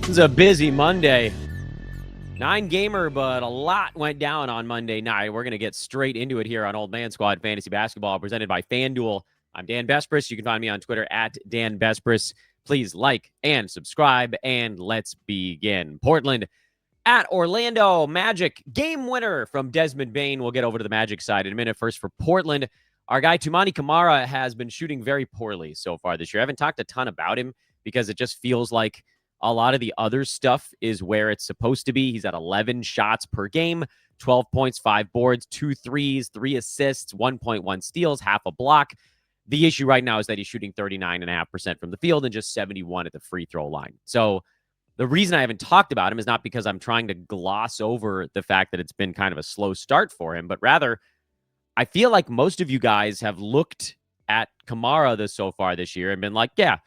It's a busy Monday. 9-gamer, but a lot went down on Monday night. We're going to get straight into it here on Old Man Squad Fantasy Basketball, presented by FanDuel. I'm Dan Bespris. You can find me on Twitter at Dan Bespris. Please like and subscribe, and let's begin. Portland at Orlando Magic. Game winner from Desmond Bane. We'll get over to the Magic side in a minute. First for Portland, our guy Tumani Kamara has been shooting very poorly so far this year. I haven't talked a ton about him because it just feels like a lot of the other stuff is where it's supposed to be. He's at 11 shots per game, 12 points, 5 boards, 2 threes, 3 assists, 1.1 steals, half a block. The issue right now is that he's shooting 39.5% from the field and just 71 at the free throw line. So the reason I haven't talked about him is not because I'm trying to gloss over the fact that it's been kind of a slow start for him, but rather I feel like most of you guys have looked at Kamara so far this year and been like, yeah,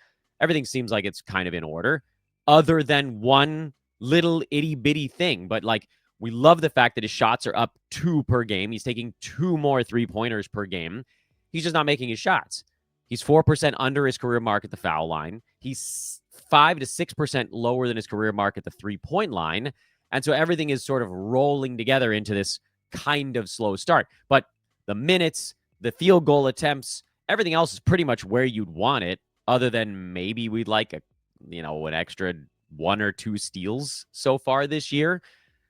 everything seems like it's kind of in order, other than one little itty bitty thing. But like, we love the fact that his shots are up 2 per game. He's taking 2 more 3-pointers per game. He's just not making his shots. He's 4% under his career mark at the foul line. He's 5 to 6% lower than his career mark at the 3-point line. And so everything is sort of rolling together into this kind of slow start. But the minutes, the field goal attempts, everything else is pretty much where you'd want it, other than maybe we'd like an extra 1 or 2 steals so far this year.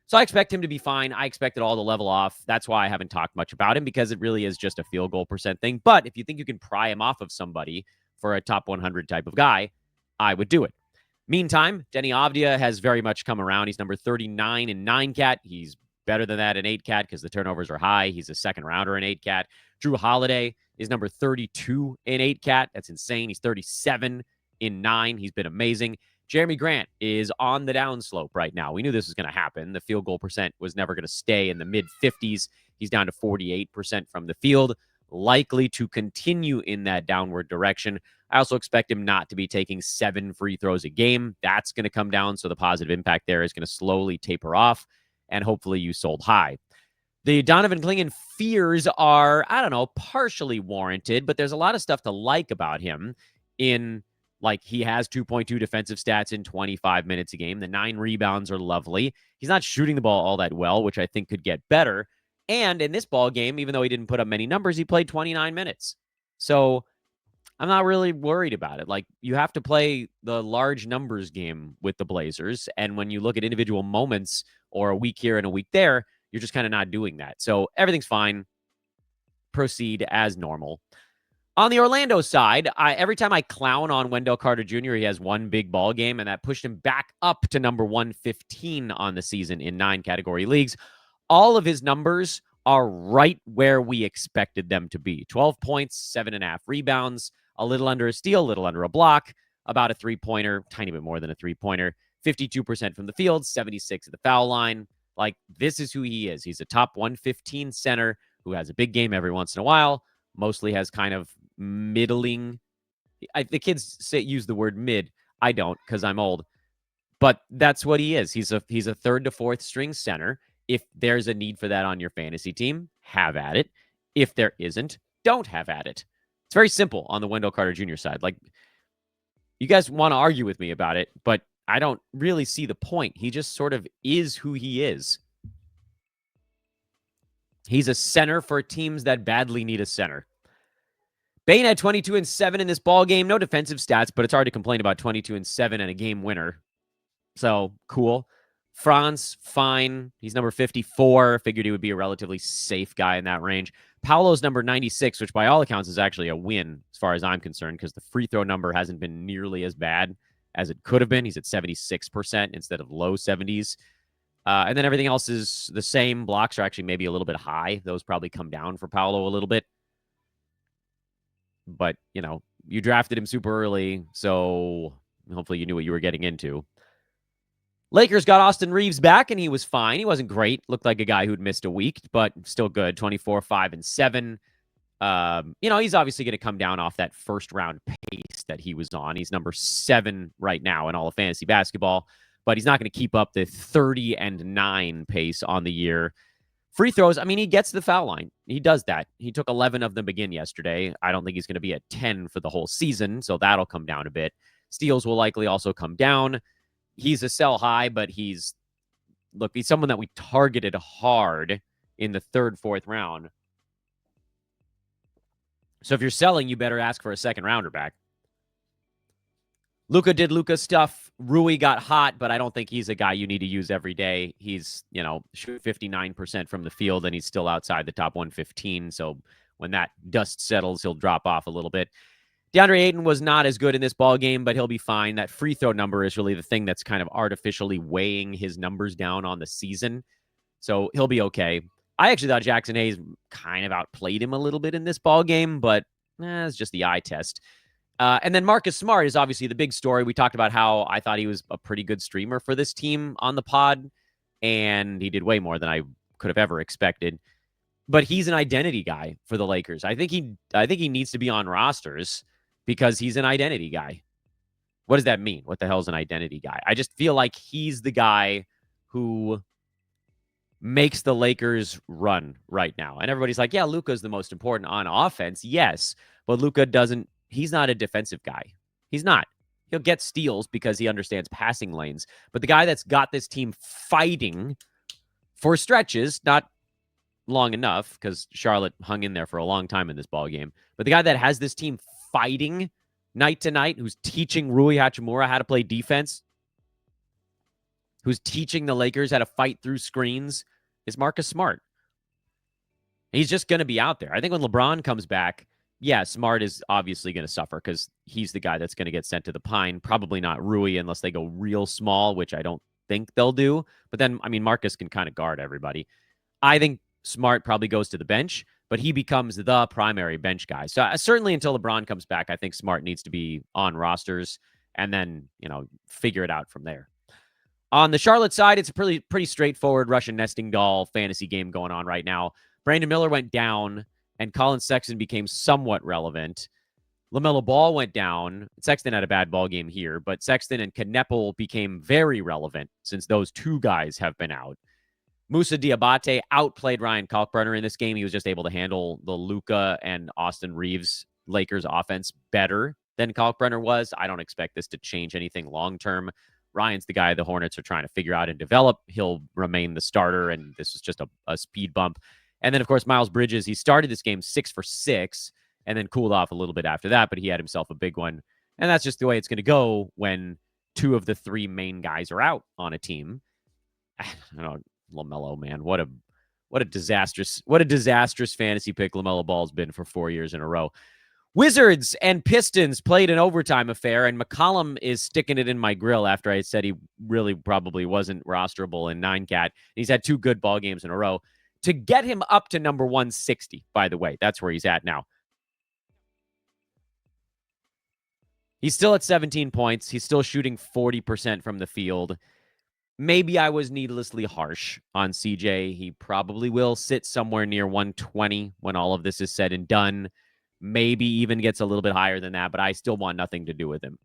So I expect him to be fine. I expect it all to level off. That's why I haven't talked much about him, because it really is just a field goal percent thing. But if you think you can pry him off of somebody for a top 100 type of guy, I would do it. Meantime, Denny Avdia has very much come around. He's number 39 in 9-cat. He's better than that in 8-cat because the turnovers are high. He's a second rounder in 8-cat. Drew Holiday is number 32 in 8-cat. That's insane. He's 37 in 9. He's been amazing. Jeremy Grant is on the downslope right now. We knew this was going to happen. The field goal percent was never going to stay in the mid-50s. He's down to 48% from the field, likely to continue in that downward direction. I also expect him not to be taking 7 free throws a game. That's going to come down, so the positive impact there is going to slowly taper off, and hopefully you sold high. The Donovan Clingan fears are, partially warranted, but there's a lot of stuff to like about him in, like, he has 2.2 defensive stats in 25 minutes a game. The 9 rebounds are lovely. He's not shooting the ball all that well, which I think could get better. And in this ball game, even though he didn't put up many numbers, he played 29 minutes. So I'm not really worried about it. Like, you have to play the large numbers game with the Blazers. And when you look at individual moments or a week here and a week there, you're just kind of not doing that. So everything's fine. Proceed as normal. On the Orlando side, every time I clown on Wendell Carter Jr., he has one big ball game, and that pushed him back up to number 115 on the season in 9 category leagues. All of his numbers are right where we expected them to be. 12 points, 7.5 rebounds, a little under a steal, a little under a block, about a 3-pointer, tiny bit more than a 3-pointer, 52% from the field, 76 at the foul line. Like, this is who he is. He's a top 115 center who has a big game every once in a while, mostly has kind of middling. The kids use the word mid. I don't, because I'm old. But that's what he is. He's a 3rd to 4th string center. If there's a need for that on your fantasy team, have at it. If there isn't, don't have at it. It's very simple on the Wendell Carter Jr. side. Like, you guys want to argue with me about it, but I don't really see the point. He just sort of is who he is. He's a center for teams that badly need a center. Bane had 22 and 7 in this ball game. No defensive stats, but it's hard to complain about 22 and 7 and a game winner. So, cool. Franz, fine. He's number 54. Figured he would be a relatively safe guy in that range. Paolo's number 96, which by all accounts is actually a win as far as I'm concerned, because the free throw number hasn't been nearly as bad as it could have been. He's at 76% instead of low 70s. And then everything else is the same. Blocks are actually maybe a little bit high. Those probably come down for Paolo a little bit. But, you drafted him super early, so hopefully you knew what you were getting into. Lakers got Austin Reeves back, and he was fine. He wasn't great. Looked like a guy who'd missed a week, but still good. 24, 5, and 7. He's obviously going to come down off that first-round pace that he was on. He's number 7 right now in all of fantasy basketball, but he's not going to keep up the 30 and 9 pace on the year. Free throws, he gets to the foul line. He does that. He took 11 of them again yesterday. I don't think he's going to be at 10 for the whole season, so that'll come down a bit. Steals will likely also come down. he's a sell high, but he's someone that we targeted hard in the third, fourth round. So if you're selling, you better ask for a second rounder back. Luka did Luka stuff. Rui got hot, but I don't think he's a guy you need to use every day. He's, shoot 59% from the field, and he's still outside the top 115. So when that dust settles, he'll drop off a little bit. DeAndre Ayton was not as good in this ball game, but he'll be fine. That free throw number is really the thing that's kind of artificially weighing his numbers down on the season. So he'll be okay. I actually thought Jackson Hayes kind of outplayed him a little bit in this ball game, but it's just the eye test. And then Marcus Smart is obviously the big story. We talked about how I thought he was a pretty good streamer for this team on the pod, and he did way more than I could have ever expected. But he's an identity guy for the Lakers. I think he needs to be on rosters because he's an identity guy. What does that mean? What the hell is an identity guy? I just feel like he's the guy who makes the Lakers run right now. And everybody's like, yeah, Luka's the most important on offense. Yes, but Luka he's not a defensive guy. He's not. He'll get steals because he understands passing lanes. But the guy that's got this team fighting for stretches, not long enough because Charlotte hung in there for a long time in this ball game. But the guy that has this team fighting night to night, who's teaching Rui Hachimura how to play defense, who's teaching the Lakers how to fight through screens, is Marcus Smart. He's just going to be out there. I think when LeBron comes back, yeah, Smart is obviously going to suffer because he's the guy that's going to get sent to the pine. Probably not Rui unless they go real small, which I don't think they'll do. But then, Marcus can kind of guard everybody. I think Smart probably goes to the bench, but he becomes the primary bench guy. So certainly until LeBron comes back, I think Smart needs to be on rosters and then, figure it out from there. On the Charlotte side, it's a pretty straightforward Russian nesting doll fantasy game going on right now. Brandon Miller went down, and Colin Sexton became somewhat relevant. LaMelo Ball went down. Sexton had a bad ball game here, but Sexton and Kneppel became very relevant since those two guys have been out. Moussa Diabate outplayed Ryan Kalkbrenner in this game. He was just able to handle the Luka and Austin Reeves Lakers offense better than Kalkbrenner was. I don't expect this to change anything long-term. Ryan's the guy the Hornets are trying to figure out and develop. He'll remain the starter, and this is just a speed bump. And then, of course, Miles Bridges, he started this game 6 for 6 and then cooled off a little bit after that, but he had himself a big one. And that's just the way it's going to go when two of the three main guys are out on a team. I don't know, LaMelo, man, what a disastrous fantasy pick LaMelo Ball's been for 4 years in a row. Wizards and Pistons played an overtime affair, and McCollum is sticking it in my grill after I said he really probably wasn't rosterable in 9-cat. He's had 2 good ball games in a row. To get him up to number 160, by the way, that's where he's at now. He's still at 17 points. He's still shooting 40% from the field. Maybe I was needlessly harsh on CJ. He probably will sit somewhere near 120 when all of this is said and done. Maybe even gets a little bit higher than that, but I still want nothing to do with him.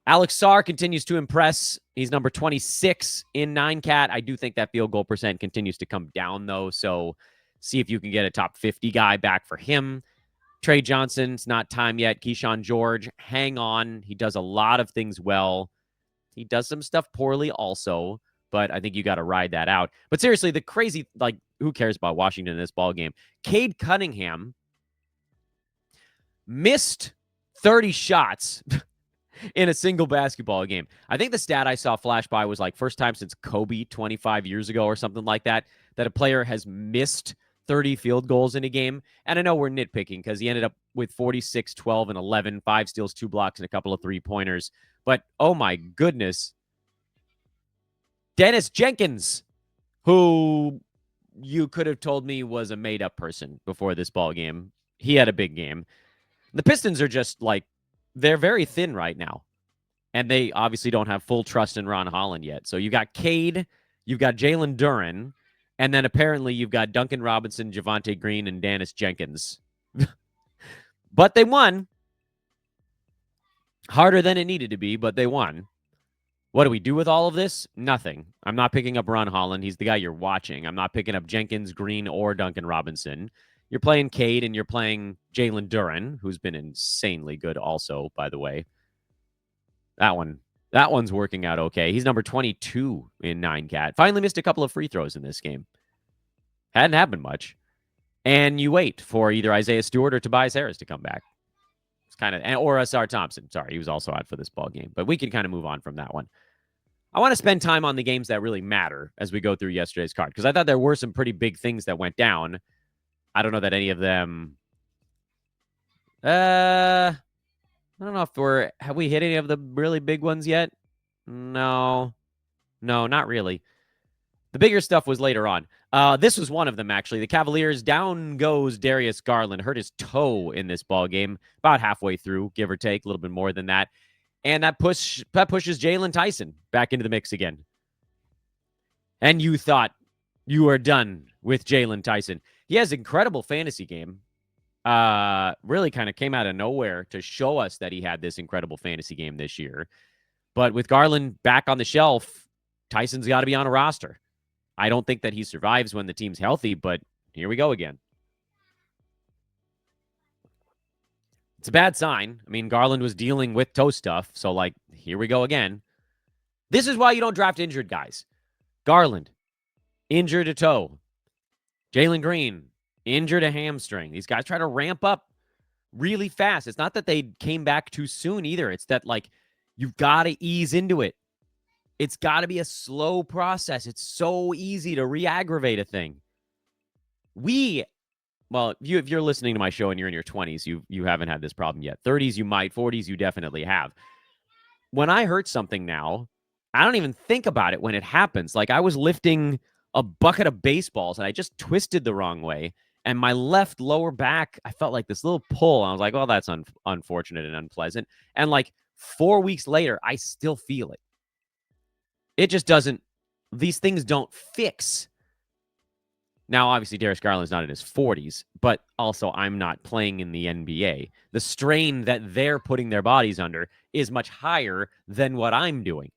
Alex Sarr continues to impress. He's number 26 in 9-cat. I do think that field goal percent continues to come down, though, so see if you can get a top 50 guy back for him. Trey Johnson, it's not time yet. Keyshawn George, hang on. He does a lot of things well. He does some stuff poorly also, but I think you got to ride that out. But seriously, the crazy, who cares about Washington in this ball game? Cade Cunningham missed 30 shots in a single basketball game. I think the stat I saw flash by was first time since Kobe 25 years ago or something like that a player has missed 30 field goals in a game. And I know we're nitpicking because he ended up with 46, 12, and 11, 5 steals, 2 blocks, and a couple of 3-pointers. But, oh my goodness, Dennis Jenkins, who you could have told me was a made-up person before this ball game. He had a big game. The Pistons are just they're very thin right now. And they obviously don't have full trust in Ron Holland yet. So you got Cade, you've got Jalen Duren, and then apparently you've got Duncan Robinson, Javonte Green, and Dennis Jenkins. But they won. Harder than it needed to be, but they won. What do we do with all of this? Nothing. I'm not picking up Ron Holland. He's the guy you're watching. I'm not picking up Jenkins, Green, or Duncan Robinson. You're playing Cade, and you're playing Jalen Duren, who's been insanely good also, by the way. That one That one's working out okay. He's number 22 in 9-cat. Finally missed a couple of free throws in this game. Hadn't happened much. And you wait for either Isaiah Stewart or Tobias Harris to come back. It's kind of, or Asar Thompson. Sorry, he was also out for this ball game. But we can kind of move on from that one. I want to spend time on the games that really matter as we go through yesterday's card, because I thought there were some pretty big things that went down. I don't know that any of them. I don't know if have we hit any of the really big ones yet? No, not really. The bigger stuff was later on. This was one of them, actually. The Cavaliers, down goes Darius Garland. Hurt his toe in this ball game, about halfway through, give or take, a little bit more than that. And that pushes Jalen Tyson back into the mix again. And you thought you are done with Jalen Tyson. He has an incredible fantasy game. Really kind of came out of nowhere to show us that he had this incredible fantasy game this year. But with Garland back on the shelf, Tyson's got to be on a roster. I don't think that he survives when the team's healthy, but here we go again. It's a bad sign. I mean, Garland was dealing with toe stuff, so, here we go again. This is why you don't draft injured guys. Garland, injured a toe. Jalen Green, injured a hamstring. These guys try to ramp up really fast. It's not that they came back too soon either. It's that, you've got to ease into it. It's got to be a slow process. It's so easy to re-aggravate a thing. If you're listening to my show and you're in your 20s, you haven't had this problem yet. 30s, you might. 40s, you definitely have. When I hurt something now, I don't even think about it when it happens. I was lifting a bucket of baseballs and I just twisted the wrong way. And my left lower back, I felt like this little pull. And I was like, well, that's unfortunate and unpleasant. And 4 weeks later, I still feel it. It just doesn't, these things don't fix. Now, obviously, Darius Garland's not in his 40s, but also I'm not playing in the NBA. The strain that they're putting their bodies under is much higher than what I'm doing.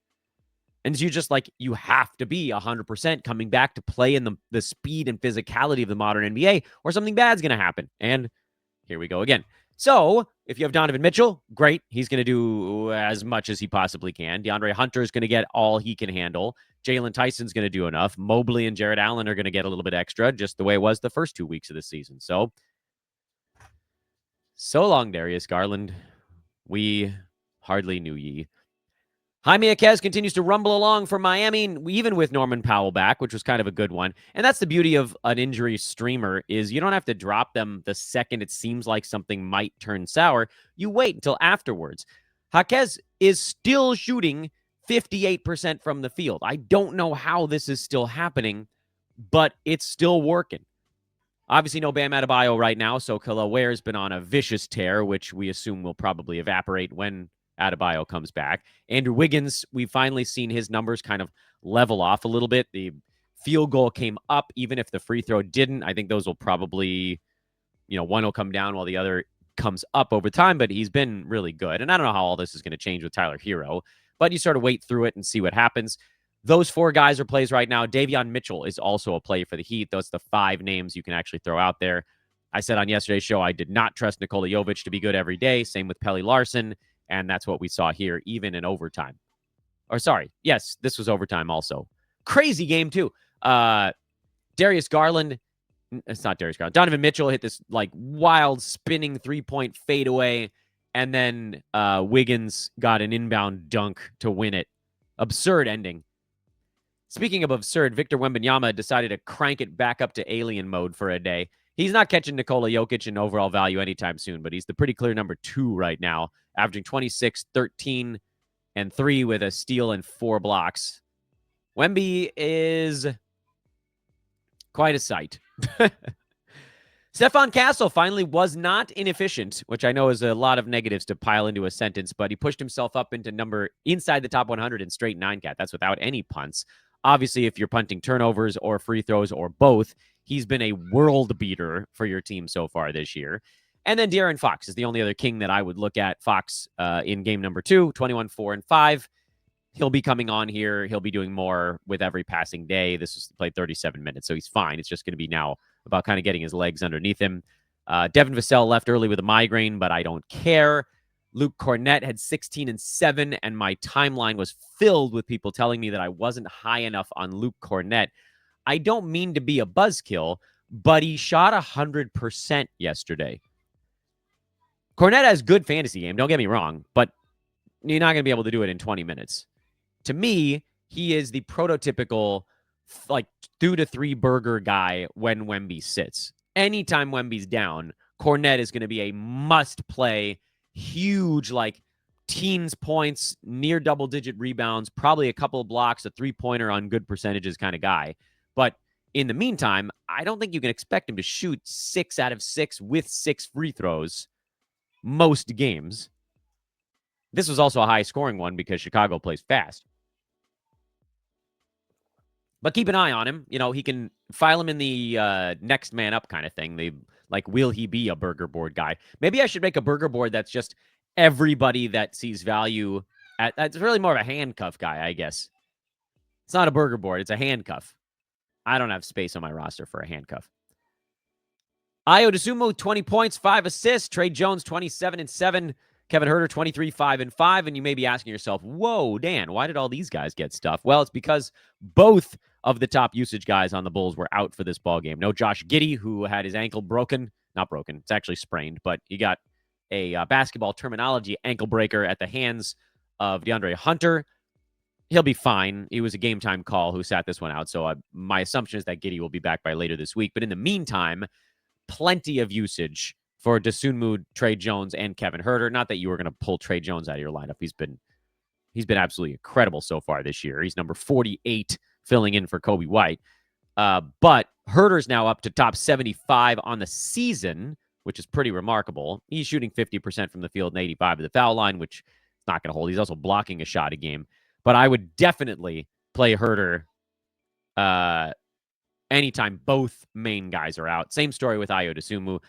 And you have to be 100% coming back to play in the speed and physicality of the modern NBA, or something bad's going to happen. And here we go again. So, if you have Donovan Mitchell, great. He's going to do as much as he possibly can. DeAndre Hunter is going to get all he can handle. Jalen Tyson's going to do enough. Mobley and Jared Allen are going to get a little bit extra, just the way it was the first 2 weeks of the season. So long, Darius Garland. We hardly knew ye. Jaime Jaquez continues to rumble along for Miami, even with Norman Powell back, which was kind of a good one. And that's the beauty of an injury streamer, is you don't have to drop them the second it seems like something might turn sour. You wait until afterwards. Jaquez is still shooting 58% from the field. I don't know how this is still happening, but it's still working. Obviously, no Bam Adebayo right now, so Kel'el Ware's been on a vicious tear, which we assume will probably evaporate when Adebayo comes back. Andrew Wiggins, we've finally seen his numbers kind of level off a little bit. The field goal came up, even if the free throw didn't. I think those will probably, one will come down while the other comes up over time, but he's been really good. And I don't know how all this is going to change with Tyler Hero, but you sort of wait through it and see what happens. Those 4 guys are plays right now. Davion Mitchell is also a play for the Heat. Those are the 5 names you can actually throw out there. I said on yesterday's show, I did not trust Nikola Jovic to be good every day. Same with Pelly Larson. And that's what we saw here, even in overtime. Yes, this was overtime also. Crazy game, too. Darius Garland, it's not Darius Garland. Donovan Mitchell hit this, wild spinning 3-point fadeaway, and then Wiggins got an inbound dunk to win it. Absurd ending. Speaking of absurd, Victor Wembanyama decided to crank it back up to alien mode for a day. He's not catching Nikola Jokic in overall value anytime soon, but he's the pretty clear number 2 right now, averaging 26, 13, and 3 with a steal and 4 blocks. Wemby is quite a sight. Stephon Castle finally was not inefficient, which I know is a lot of negatives to pile into a sentence, but he pushed himself up into inside the top 100 in straight 9-cat. That's without any punts. Obviously, if you're punting turnovers or free throws or both, he's been a world beater for your team so far this year. And then De'Aaron Fox is the only other king that I would look at. Fox in game number 2, 21, 4, and 5. He'll be coming on here. He'll be doing more with every passing day. This was played 37 minutes, so he's fine. It's just going to be now about kind of getting his legs underneath him. Devin Vassell left early with a migraine, but I don't care. Luke Cornett had 16 and 7, and my timeline was filled with people telling me that I wasn't high enough on Luke Cornett. I don't mean to be a buzzkill, but he shot 100% yesterday. Cornett has good fantasy game, don't get me wrong, but you're not going to be able to do it in 20 minutes. To me, he is the prototypical like 2 to 3 burger guy when Wemby sits. Anytime Wemby's down, Cornett is going to be a must play, huge, like teens points, near double digit rebounds, probably a couple of blocks, a 3-pointer on good percentages kind of guy. But in the meantime, I don't think you can expect him to shoot 6 out of 6 with 6 free throws most games. This was also a high scoring one because Chicago plays fast. But keep an eye on him. You know, he can file him in the next man up kind of thing. They like, will he be a burger board guy? Maybe I should make a burger board that's just everybody that sees value at. It's really more of a handcuff guy, I guess. It's not a burger board. It's a handcuff. I don't have space on my roster for a handcuff. Ayo Dosunmu, 20 points, 5 assists. Trey Jones, 27 and 7. Kevin Huerter, 23, 5 and 5. And you may be asking yourself, whoa, Dan, why did all these guys get stuff? Well, it's because both of the top usage guys on the Bulls were out for this ball game. No Josh Giddey, who had his ankle broken. Not broken. It's actually sprained, but he got a basketball terminology ankle breaker at the hands of DeAndre Hunter. He'll be fine. He was a game time call who sat this one out. So my assumption is that Giddey will be back by later this week. But in the meantime, plenty of usage for Dosunmu, Trey Jones, and Kevin Huerter. Not that you were going to pull Trey Jones out of your lineup. He's been absolutely incredible so far this year. He's number 48 filling in for Kobe White. But Huerter's now up to top 75 on the season, which is pretty remarkable. He's shooting 50% from the field and 85 of the foul line, which is not going to hold. He's also blocking a shot a game. But I would definitely play Huerter anytime both main guys are out. Same story with Ayo Dosunmu.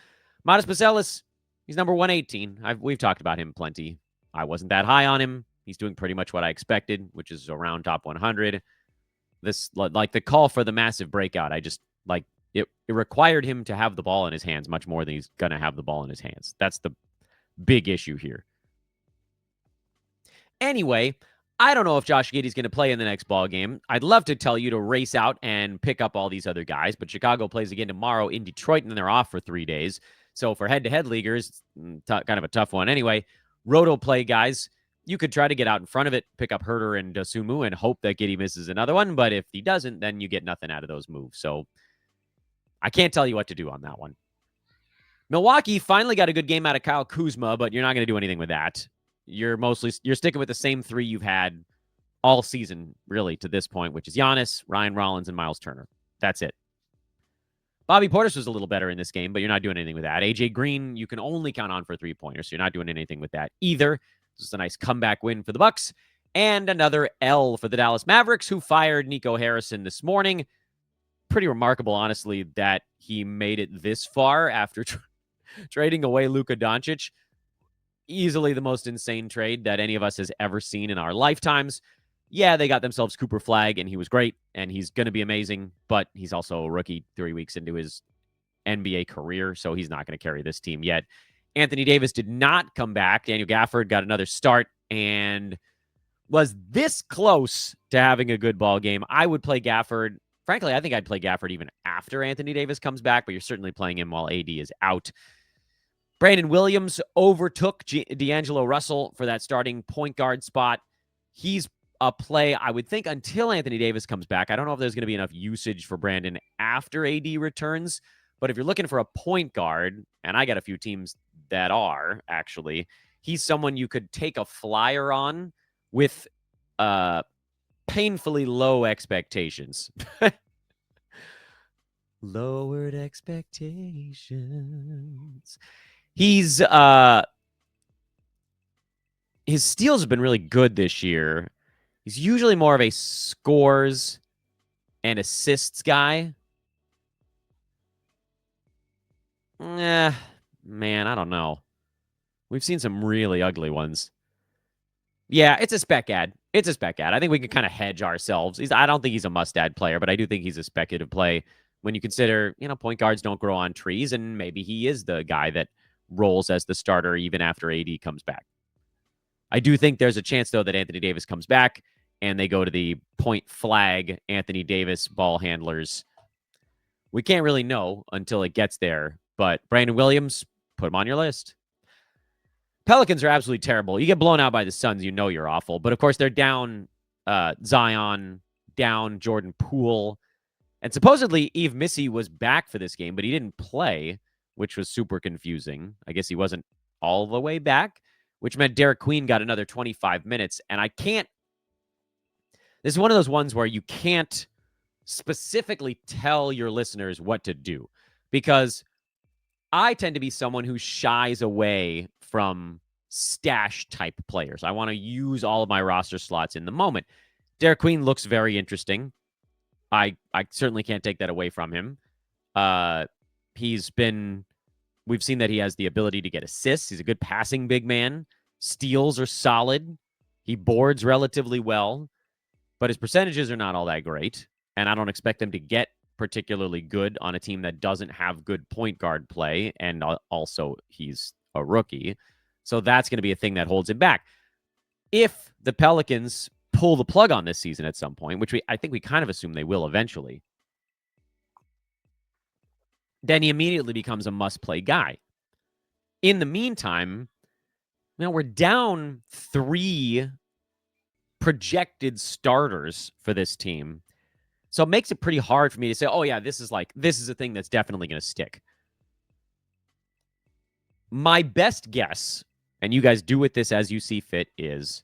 Matas Buzelis, he's number 118. We've talked about him plenty. I wasn't that high on him. He's doing pretty much what I expected, which is around top 100. This, like the call for the massive breakout, I just like it required him to have the ball in his hands much more than he's going to have the ball in his hands. That's the big issue here. Anyway, I don't know if Josh Giddey's going to play in the next ball game. I'd love to tell you to race out and pick up all these other guys, but Chicago plays again tomorrow in Detroit, and then they're off for 3 days. So for head-to-head leaguers, kind of a tough one. Anyway, roto play guys, you could try to get out in front of it, pick up Huerter and Dosunmu, and hope that Giddey misses another one. But if he doesn't, then you get nothing out of those moves. So I can't tell you what to do on that one. Milwaukee finally got a good game out of Kyle Kuzma, but you're not going to do anything with that. You're sticking with the same 3 you've had all season, really, to this point, which is Giannis, Ryan Rollins, and Miles Turner. That's it. Bobby Portis was a little better in this game, but you're not doing anything with that. AJ Green, you can only count on for 3-pointers, so you're not doing anything with that either. This is a nice comeback win for the Bucks. And another L for the Dallas Mavericks, who fired Nico Harrison this morning. Pretty remarkable, honestly, that he made it this far after trading away Luka Doncic. Easily the most insane trade that any of us has ever seen in our lifetimes. Yeah, they got themselves Cooper Flag, and he was great, and he's going to be amazing, but he's also a rookie 3 weeks into his NBA career, so he's not going to carry this team yet. Anthony Davis did not come back. Daniel Gafford got another start and was this close to having a good ball game. I would play Gafford. Frankly, I think I'd play Gafford even after Anthony Davis comes back, but you're certainly playing him while AD is out. Brandon Williams overtook D'Angelo Russell for that starting point guard spot. He's a play, I would think, until Anthony Davis comes back. I don't know if there's going to be enough usage for Brandon after AD returns, but if you're looking for a point guard, and I got a few teams that are, actually, he's someone you could take a flyer on with painfully low expectations. Lowered expectations. His steals have been really good this year. He's usually more of a scores and assists guy. Man, I don't know. We've seen some really ugly ones. Yeah, it's a spec ad. I think we can kind of hedge ourselves. I don't think he's a must-add player, but I do think he's a speculative play when you consider, point guards don't grow on trees, and maybe he is the guy that rolls as the starter even after AD comes back. I do think there's a chance, though, that Anthony Davis comes back and they go to the point flag Anthony Davis ball handlers. We can't really know until it gets there, but Brandon Williams, put him on your list. Pelicans are absolutely terrible. You get blown out by the Suns, you know you're awful. But of course, they're down Zion, down Jordan Poole. And supposedly Yves Missy was back for this game, but he didn't play, which was super confusing. I guess he wasn't all the way back, which meant Derek Queen got another 25 minutes. And this is one of those ones where you can't specifically tell your listeners what to do, because I tend to be someone who shies away from stash type players. I want to use all of my roster slots in the moment. Derek Queen looks very interesting. I certainly can't take that away from him. We've seen that he has the ability to get assists. He's a good passing big man. Steals are solid. He boards relatively well, but his percentages are not all that great. And I don't expect him to get particularly good on a team that doesn't have good point guard play. And also he's a rookie. So that's going to be a thing that holds him back. If the Pelicans pull the plug on this season at some point, which I think we kind of assume they will eventually, then he immediately becomes a must-play guy. In the meantime, we're down 3 projected starters for this team. So it makes it pretty hard for me to say, oh yeah, this is a thing that's definitely going to stick. My best guess, and you guys do with this as you see fit, is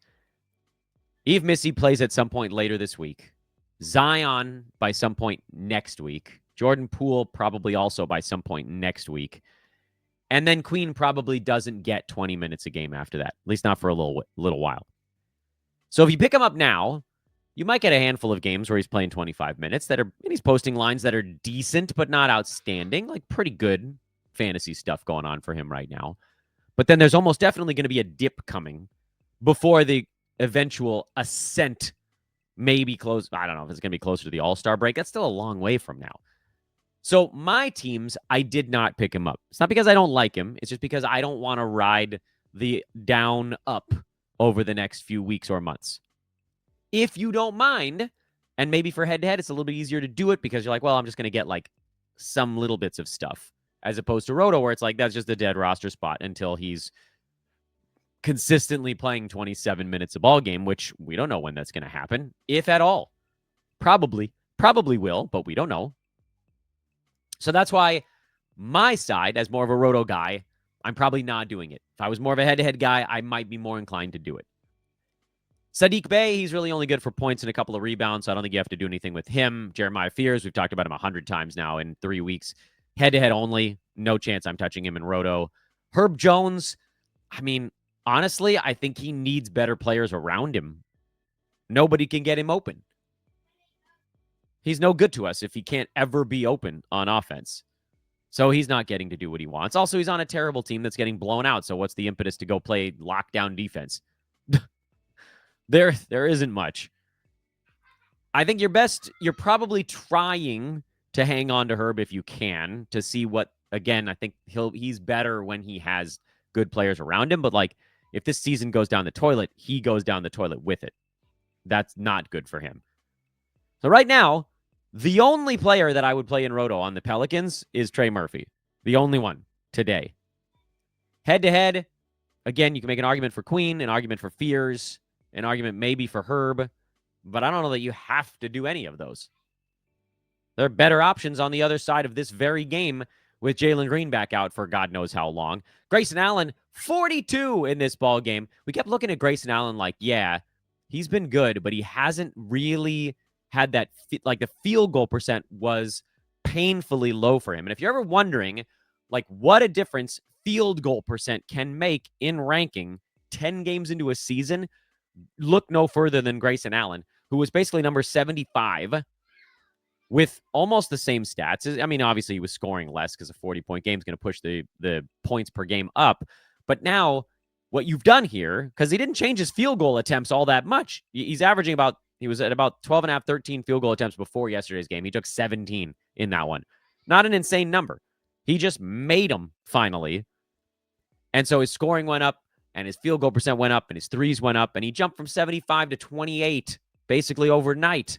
Yves Missy plays at some point later this week. Zion by some point next week. Jordan Poole probably also by some point next week. And then Queen probably doesn't get 20 minutes a game after that, at least not for a little while. So if you pick him up now, you might get a handful of games where he's playing 25 minutes and he's posting lines that are decent but not outstanding, like pretty good fantasy stuff going on for him right now. But then there's almost definitely going to be a dip coming before the eventual ascent maybe close. I don't know if it's going to be closer to the All-Star break. That's still a long way from now. So my teams, I did not pick him up. It's not because I don't like him. It's just because I don't want to ride the down up over the next few weeks or months. If you don't mind, and maybe for head-to-head, it's a little bit easier to do it because you're like, well, I'm just going to get like some little bits of stuff, as opposed to Roto, where it's like, that's just a dead roster spot until he's consistently playing 27 minutes a ball game, which we don't know when that's going to happen, if at all. Probably will, but we don't know. So that's why my side, as more of a Roto guy, I'm probably not doing it. If I was more of a head-to-head guy, I might be more inclined to do it. Sadiq Bey, he's really only good for points and a couple of rebounds, so I don't think you have to do anything with him. Jeremiah Fears, we've talked about him 100 times now in 3 weeks. Head-to-head only. No chance I'm touching him in Roto. Herb Jones, I mean, honestly, I think he needs better players around him. Nobody can get him open. He's no good to us if he can't ever be open on offense. So he's not getting to do what he wants. Also, he's on a terrible team that's getting blown out. So what's the impetus to go play lockdown defense? There isn't much. I think you're probably trying to hang on to Herb if you can to see what, again, I think he's better when he has good players around him. But like, if this season goes down the toilet, he goes down the toilet with it. That's not good for him. So right now, the only player that I would play in Roto on the Pelicans is Trey Murphy. The only one today. Head-to-head, again, you can make an argument for Queen, an argument for Fears, an argument maybe for Herb, but I don't know that you have to do any of those. There are better options on the other side of this very game with Jalen Green back out for God knows how long. Grayson Allen, 42 in this ball game. We kept looking at Grayson Allen like, yeah, he's been good, but he hasn't really had that, like the field goal percent was painfully low for him. And if you're ever wondering, like, what a difference field goal percent can make in ranking 10 games into a season, look no further than Grayson Allen, who was basically number 75 with almost the same stats. I mean, obviously he was scoring less because a 40-point game is going to push the points per game up. But now what you've done here, because he didn't change his field goal attempts all that much. He's averaging he was at about 12 and a half, 13 field goal attempts before yesterday's game. He took 17 in that one. Not an insane number. He just made them finally. And so his scoring went up. and his field goal percent went up and his threes went up, and he jumped from 75 to 28 basically overnight.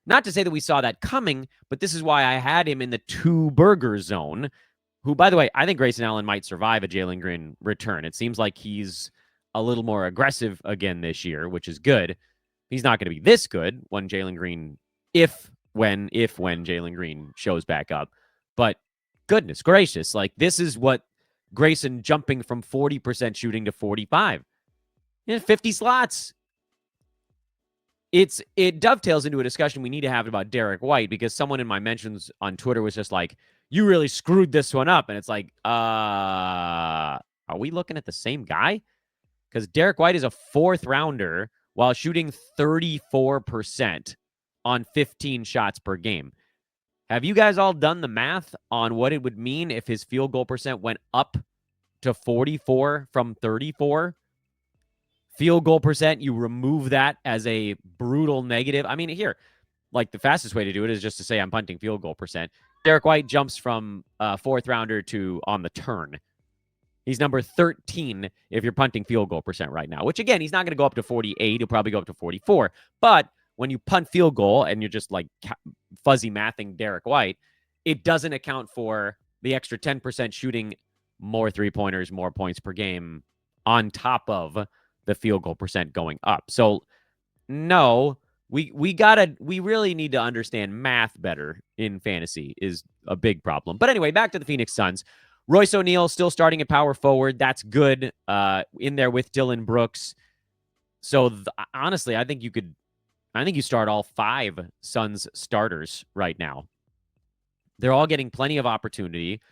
Not to say that we saw that coming, but this is why I had him in the 2-burger zone, who, by the way, I think Grayson Allen might survive a Jalen Green return. It seems like he's a little more aggressive again this year, which is good. He's not going to be this good when Jalen Green, when Jalen Green shows back up. But goodness gracious, like this is what Grayson jumping from 40% shooting to 45. 50 slots. It dovetails into a discussion we need to have about Derek White, because someone in my mentions on Twitter was just like, you really screwed this one up. And it's like, are we looking at the same guy? Because Derek White is a 4th rounder while shooting 34% on 15 shots per game. Have you guys all done the math on what it would mean if his field goal percent went up to 44 from 34? Field goal percent, you remove that as a brutal negative. I mean, here, like the fastest way to do it is just to say I'm punting field goal percent. Derek White jumps from 4th rounder to on the turn. He's number 13 if you're punting field goal percent right now, which again, he's not going to go up to 48. He'll probably go up to 44. But when you punt field goal and you're just like fuzzy mathing Derek White, it doesn't account for the extra 10% shooting, more 3-pointers, more points per game on top of the field goal percent going up. So no, we really need to understand math better in fantasy is a big problem. But anyway, back to the Phoenix Suns. Royce O'Neal still starting at power forward. That's good. In there with Dylan Brooks. So honestly, I think you start all 5 Suns starters right now. They're all getting plenty of opportunity.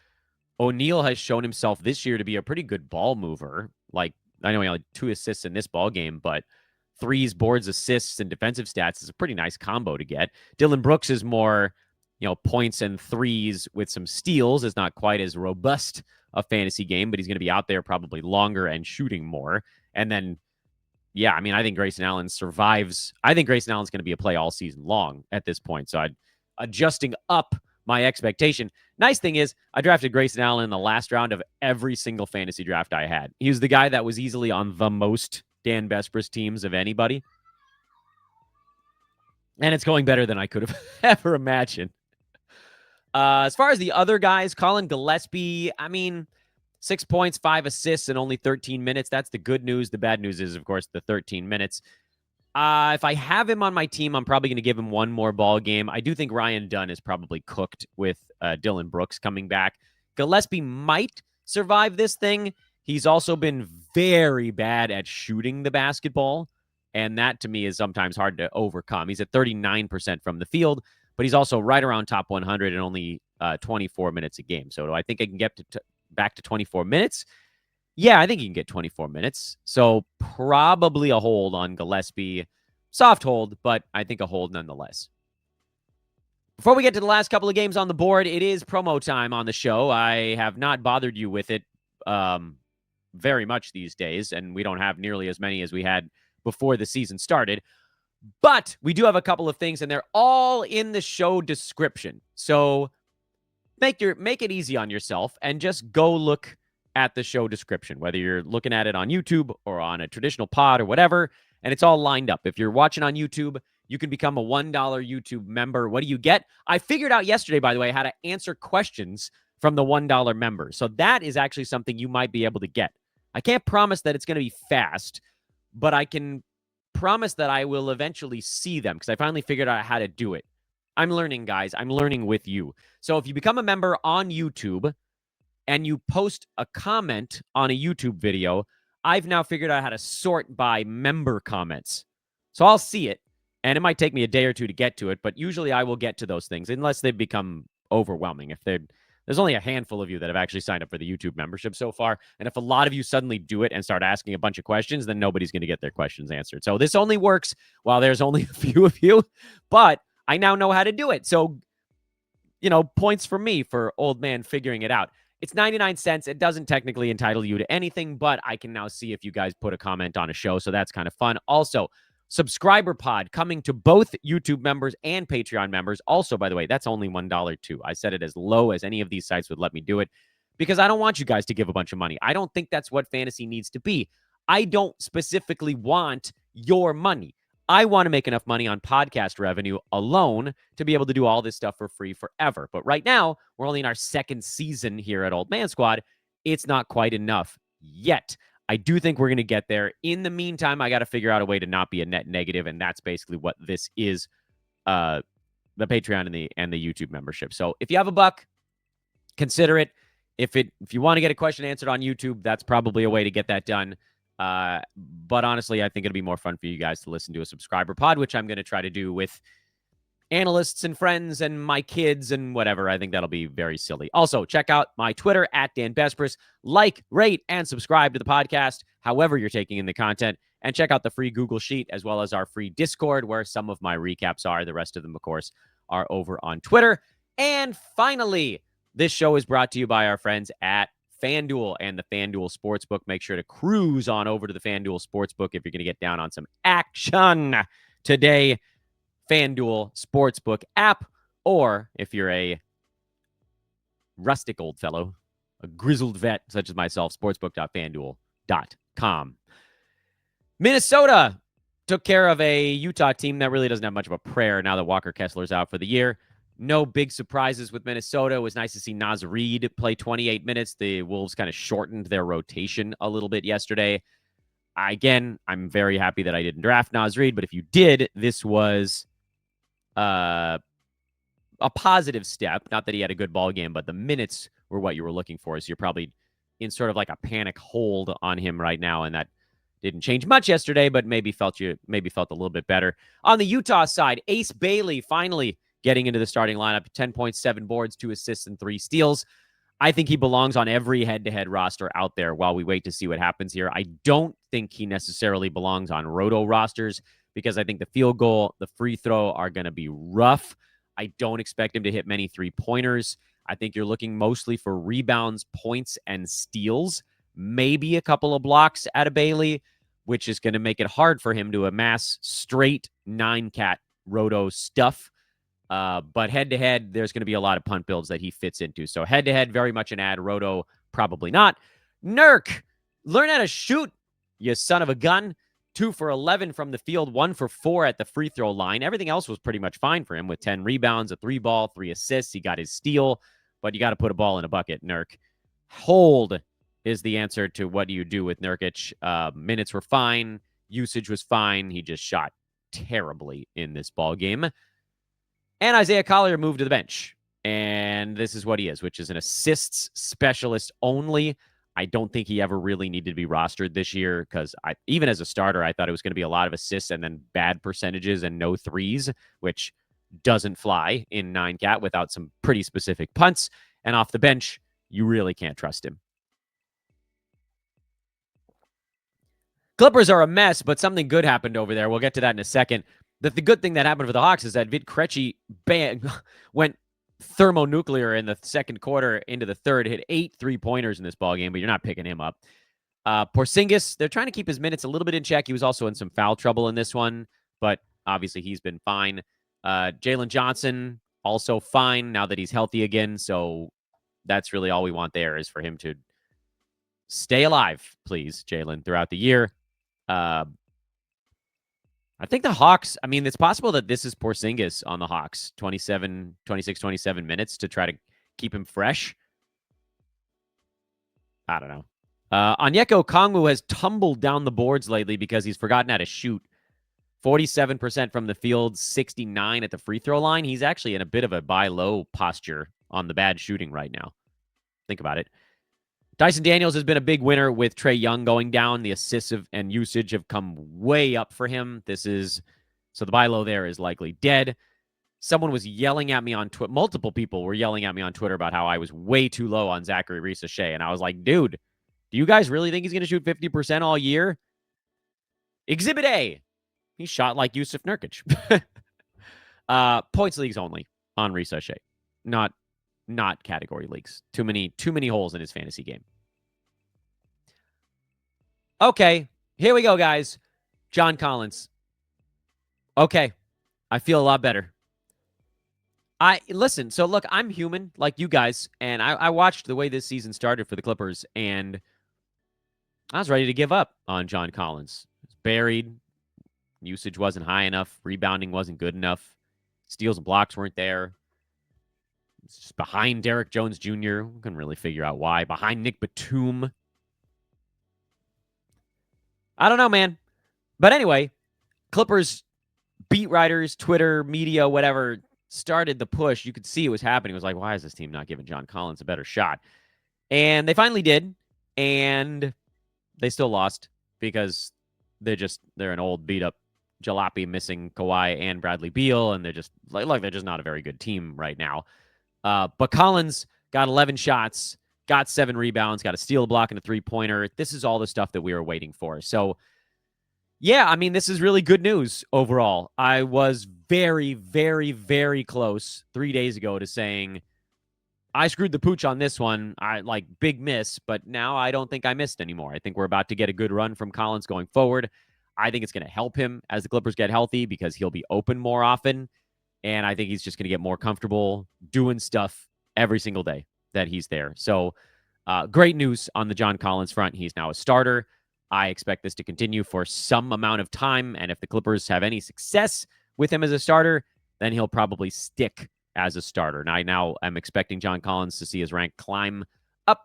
O'Neal has shown himself this year to be a pretty good ball mover. Like, I know he only had 2 assists in this ball game, but threes, boards, assists, and defensive stats is a pretty nice combo to get. Dylan Brooks is more, points and threes with some steals. Is not quite as robust a fantasy game, but he's going to be out there probably longer and shooting more. And then, yeah, I mean, I think Grayson Allen survives. I think Grayson Allen's going to be a play all season long at this point. So I'm adjusting up my expectation. Nice thing is, I drafted Grayson Allen in the last round of every single fantasy draft I had. He was the guy that was easily on the most Dan Bespris teams of anybody. And it's going better than I could have ever imagined. As far as the other guys, Colin Gillespie, 6 points, 5 assists in only 13 minutes. That's the good news. The bad news is, of course, the 13 minutes. If I have him on my team, I'm probably going to give him one more ball game. I do think Ryan Dunn is probably cooked with Dylan Brooks coming back. Gillespie might survive this thing. He's also been very bad at shooting the basketball, and that to me is sometimes hard to overcome. He's at 39% from the field, but he's also right around top 100 in only 24 minutes a game. So do I think I can get back to 24 minutes? Yeah, I think he can get 24 minutes. So probably a hold on Gillespie. Soft hold, but I think a hold nonetheless. Before we get to the last couple of games on the board, it is promo time on the show. I have not bothered you with it very much these days, and we don't have nearly as many as we had before the season started. But we do have a couple of things, and they're all in the show description. So make it easy on yourself and just go look at the show description, whether you're looking at it on YouTube or on a traditional pod or whatever, and it's all lined up. If you're watching on YouTube, you can become a $1 YouTube member. What do you get? I figured out yesterday, by the way, how to answer questions from the $1 members. So that is actually something you might be able to get. I can't promise that it's going to be fast, but I can promise that I will eventually see them because I finally figured out how to do it. I'm learning, guys. I'm learning with you. So if you become a member on YouTube and you post a comment on a YouTube video, I've now figured out how to sort by member comments. So I'll see it, and it might take me a day or two to get to it, but usually I will get to those things unless they become overwhelming. If there's only a handful of you that have actually signed up for the YouTube membership so far, and if a lot of you suddenly do it and start asking a bunch of questions, then nobody's going to get their questions answered. So this only works while there's only a few of you, but I now know how to do it. So, points for me for old man figuring it out. It's 99 cents. It doesn't technically entitle you to anything, but I can now see if you guys put a comment on a show, so that's kind of fun. Also, subscriber pod coming to both YouTube members and Patreon members. Also, by the way, that's only $1 too. I set it as low as any of these sites would let me do it. because I don't want you guys to give a bunch of money. I don't think that's what fantasy needs to be. I don't specifically want your money. I want to make enough money on podcast revenue alone to be able to do all this stuff for free forever. But right now, we're only in our second season here at Old Man Squad. It's not quite enough yet. I do think we're going to get there. In the meantime, I got to figure out a way to not be a net negative, and that's basically what this is, the Patreon and the YouTube membership. So if you have a buck, consider it. If you want to get a question answered on YouTube, that's probably a way to get that done. But honestly, I think it'll be more fun for you guys to listen to a subscriber pod, which I'm going to try to do with analysts and friends and my kids and whatever. I think that'll be very silly. Also, check out my Twitter at Dan Bespris. Like, rate, and subscribe to the podcast, however you're taking in the content. And check out the free Google Sheet as well as our free Discord, where some of my recaps are. The rest of them, of course, are over on Twitter. And finally, this show is brought to you by our friends at FanDuel and the FanDuel Sportsbook. Make sure to cruise on over to the FanDuel Sportsbook if you're going to get down on some action today. FanDuel Sportsbook app, or if you're a rustic old fellow, a grizzled vet such as myself, sportsbook.fanduel.com. Minnesota took care of a Utah team that really doesn't have much of a prayer now that Walker Kessler's out for the year. No big surprises with Minnesota. It was nice to see Naz Reid play 28 minutes. The Wolves kind of shortened their rotation a little bit yesterday. Again, I'm very happy that I didn't draft Naz Reid, but if you did, this was a positive step. Not that he had a good ball game, but the minutes were what you were looking for. So you're probably in sort of like a panic hold on him right now, and that didn't change much yesterday, but maybe felt a little bit better. On the Utah side, Ace Bailey finally getting into the starting lineup, 10.7 boards, 2 assists, and 3 steals. I think he belongs on every head-to-head roster out there while we wait to see what happens here. I don't think he necessarily belongs on roto rosters because I think the field goal, the free throw are going to be rough. I don't expect him to hit many three-pointers. I think you're looking mostly for rebounds, points, and steals. Maybe a couple of blocks out of Bailey, which is going to make it hard for him to amass straight 9-cat roto stuff. But head-to-head, there's going to be a lot of punt builds that he fits into. So head-to-head, very much an ad. Roto, probably not. Nurk, learn how to shoot, you son of a gun. 2 for 11 from the field, 1 for 4 at the free throw line. Everything else was pretty much fine for him with 10 rebounds, a 3-ball, 3 assists. He got his steal, but you got to put a ball in a bucket, Nurk. Hold is the answer to what do you do with Nurkic. Minutes were fine. Usage was fine. He just shot terribly in this ball game. And Isaiah Collier moved to the bench. And this is what he is, which is an assists specialist only. I don't think he ever really needed to be rostered this year because even as a starter, I thought it was going to be a lot of assists and then bad percentages and no threes, which doesn't fly in 9-cat without some pretty specific punts. And off the bench, you really can't trust him. Clippers are a mess, but something good happened over there. We'll get to that in a second. The good thing that happened for the Hawks is that Vid Krejci went thermonuclear in the second quarter into the third, hit 8 3-pointers in this ballgame, but you're not picking him up. Porzingis, they're trying to keep his minutes a little bit in check. He was also in some foul trouble in this one, but obviously he's been fine. Jalen Johnson, also fine now that he's healthy again, so that's really all we want there is for him to stay alive, please, Jalen, throughout the year. I think the Hawks, I mean, it's possible that this is Porzingis on the Hawks, 27 minutes to try to keep him fresh. I don't know. Onyeka Okongwu has tumbled down the boards lately because he's forgotten how to shoot. 47% from the field, 69 at the free throw line. He's actually in a bit of a buy low posture on the bad shooting right now. Think about it. Dyson Daniels has been a big winner with Trae Young going down. The assists and usage have come way up for him. So the buy low there is likely dead. Someone was yelling at me on Twitter. Multiple people were yelling at me on Twitter about how I was way too low on Zachary Reese-Shea. And I was like, dude, do you guys really think he's going to shoot 50% all year? Exhibit A. He shot like Yusuf Nurkic. Points leagues only on Reese-Shea. Not category leagues. Too many holes in his fantasy game. Okay, here we go, guys. John Collins. Okay, I feel a lot better. Listen, so look, I'm human like you guys, and I watched the way this season started for the Clippers, and I was ready to give up on John Collins. He was buried. Usage wasn't high enough. Rebounding wasn't good enough. Steals and blocks weren't there. It's just behind Derek Jones Jr. We couldn't really figure out why. Behind Nick Batum. I don't know, man. But anyway, Clippers beat writers, Twitter, media, whatever, started the push. You could see it was happening. It was like, why is this team not giving John Collins a better shot? And they finally did. And they still lost because they're an old beat up jalopy missing Kawhi and Bradley Beal, and they're just they're just not a very good team right now. But Collins got 11 shots, got 7 rebounds, got a steal, block, and a 3-pointer. This is all the stuff that we were waiting for. So, yeah, I mean, this is really good news overall. I was very, very, very close 3 days ago to saying I screwed the pooch on this one. Big miss, but now I don't think I missed anymore. I think we're about to get a good run from Collins going forward. I think it's going to help him as the Clippers get healthy because he'll be open more often. And I think he's just going to get more comfortable doing stuff every single day that he's there. So great news on the John Collins front. He's now a starter. I expect this to continue for some amount of time. And if the Clippers have any success with him as a starter, then he'll probably stick as a starter. Now I'm expecting John Collins to see his rank climb up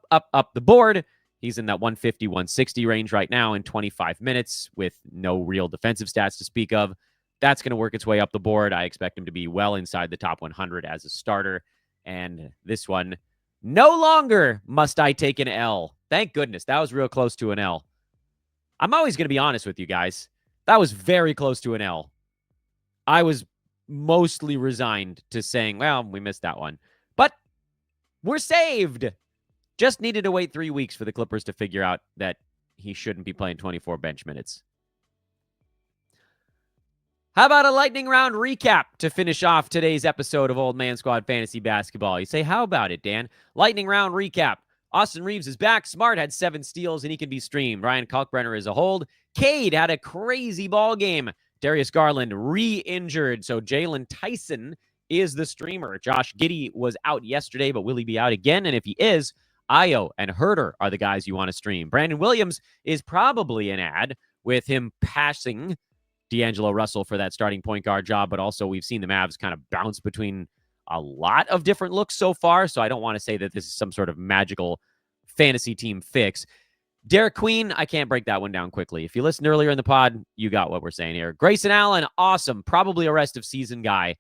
the board. He's in that 150, 160 range right now in 25 minutes with no real defensive stats to speak of. That's going to work its way up the board. I expect him to be well inside the top 100 as a starter. And this one, no longer must I take an L. Thank goodness. That was real close to an L. I'm always going to be honest with you guys. That was very close to an L. I was mostly resigned to saying, well, we missed that one. But we're saved. Just needed to wait 3 weeks for the Clippers to figure out that he shouldn't be playing 24 bench minutes. How about a lightning round recap to finish off today's episode of Old Man Squad Fantasy Basketball? You say, how about it, Dan? Lightning round recap. Austin Reeves is back. Smart had 7 steals, and he can be streamed. Ryan Kalkbrenner is a hold. Cade had a crazy ball game. Darius Garland re-injured, so Jalen Tyson is the streamer. Josh Giddey was out yesterday, but will he be out again? And if he is, Io and Herter are the guys you want to stream. Brandon Williams is probably an ad with him passing D'Angelo Russell for that starting point guard job, but also we've seen the Mavs kind of bounce between a lot of different looks so far, so I don't want to say that this is some sort of magical fantasy team fix. Derek Queen, I can't break that one down quickly. If you listened earlier in the pod, you got what we're saying here. Grayson Allen, awesome. Probably a rest of season guy.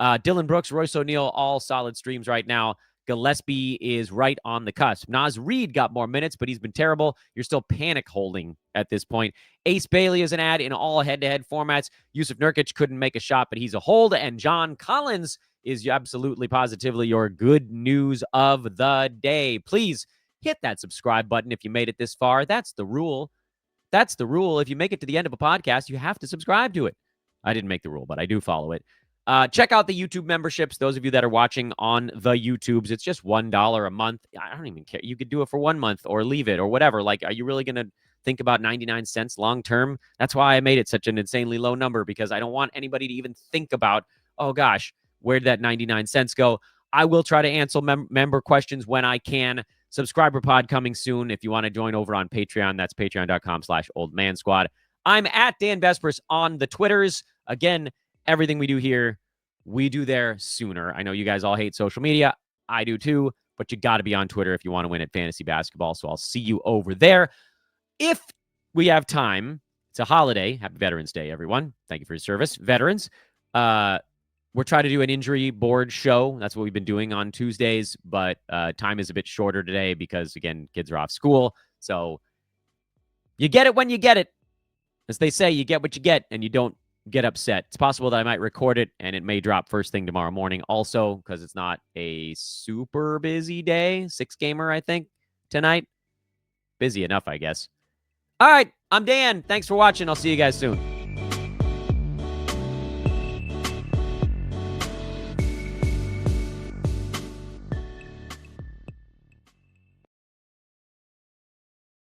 Dylan Brooks, Royce O'Neal, all solid streams right now. Gillespie is right on the cusp. Naz Reid got more minutes, but he's been terrible. You're still panic holding at this point. Ace Bailey is an ad in all head-to-head formats. Yusuf Nurkic couldn't make a shot, but he's a hold. And John Collins is absolutely positively your good news of the day. Please hit that subscribe button if you made it this far. That's the rule. That's the rule. If you make it to the end of a podcast, you have to subscribe to it. I didn't make the rule, but I do follow it. Check out the YouTube memberships. Those of you that are watching on the YouTubes, it's just $1 a month. I don't even care. You could do it for 1 month or leave it or whatever. Like, are you really going to think about 99 cents long term? That's why I made it such an insanely low number, because I don't want anybody to even think about, oh gosh, where did that 99 cents go? I will try to answer member questions when I can. Subscriber pod coming soon. If you want to join over on Patreon, that's patreon.com/oldmansquad. I'm at Dan Vespers on the Twitters. Again, everything we do here, we do there sooner. I know you guys all hate social media. I do too, but you got to be on Twitter if you want to win at fantasy basketball. So I'll see you over there. If we have time, it's a holiday. Happy Veterans Day, everyone. Thank you for your service, veterans. We're trying to do an injury board show. That's what we've been doing on Tuesdays, but time is a bit shorter today because, again, kids are off school. So you get it when you get it. As they say, you get what you get, and you don't get upset. It's possible that I might record it, and it may drop first thing tomorrow morning also, because it's not a super busy day. 6-gamer, I think, tonight. Busy enough, I guess. All right, I'm Dan. Thanks for watching. I'll see you guys soon.